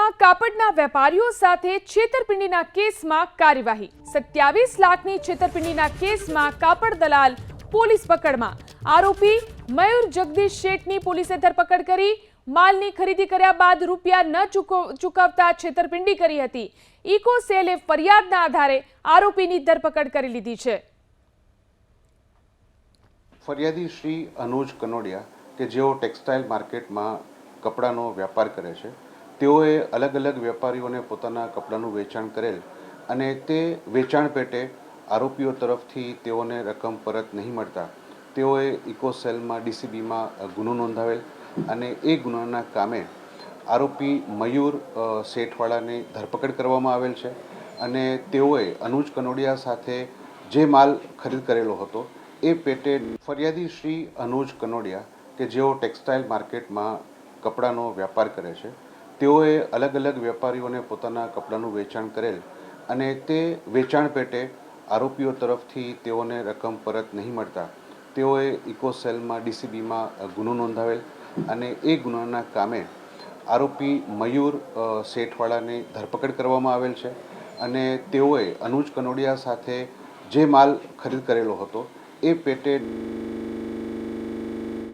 સુરતમાં કાપડના વેપારીઓ સાથે છેતરપિંડીના કેસમાં કાર્યવાહી 27 લાખની છેતરપિંડીના કેસમાં કાપડ દલાલ પોલીસ પકડમાં આરોપી મયુર જગદીશ શેઠની પોલીસે ધરપકડ કરી માલની ખરીદી કર્યા બાદ રૂપિયા ન ચૂકવતા છેતરપિંડી કરી હતી ઇકો સેલે ફરિયાદના આધારે આરોપીની ધરપકડ કરી લીધી છે ફરિયાદી શ્રી અનુજ કનોડિયા કે જેઓ ટેક્સટાઇલ માર્કેટમાં કપડાનો વ્યાપાર કરે છે તેઓએ અલગ અલગ વેપારીઓને પોતાના કપડાનું વેચાણ કરેલ અને તે વેચાણ પેટે આરોપીઓ તરફથી તેઓને રકમ પરત નહીં મળતા તેઓએ ઇકોસેલમાં ડીસીબીમાં ગુનો નોંધાવેલ અને એ ગુનાના કામે આરોપી મયુર શેઠવાળાની ધરપકડ કરવામાં આવેલ છે અને તેઓએ અનુજ કનોડિયા સાથે જે માલ ખરીદ કરેલો હતો એ પેટે ફરિયાદી શ્રી અનુજ કનોડિયા કે જેઓ ટેક્સટાઇલ માર્કેટમાં કપડાનો વ્યાપાર કરે છે તેઓએ અલગ અલગ વેપારીઓને પોતાના કપડાનું વેચાણ કરેલ અને તે વેચાણ પેટે આરોપીઓ તરફથી તેઓને રકમ પરત નહીં મળતા તેઓએ ઇકોસેલમાં ડીસીબીમાં ગુનો નોંધાવેલ અને એ ગુનાના કામે આરોપી મયુર શેઠવાળાની ધરપકડ કરવામાં આવેલ છે અને તેઓએ અનુજ કનોડિયા સાથે જે માલ ખરીદ કરેલો હતો એ પેટે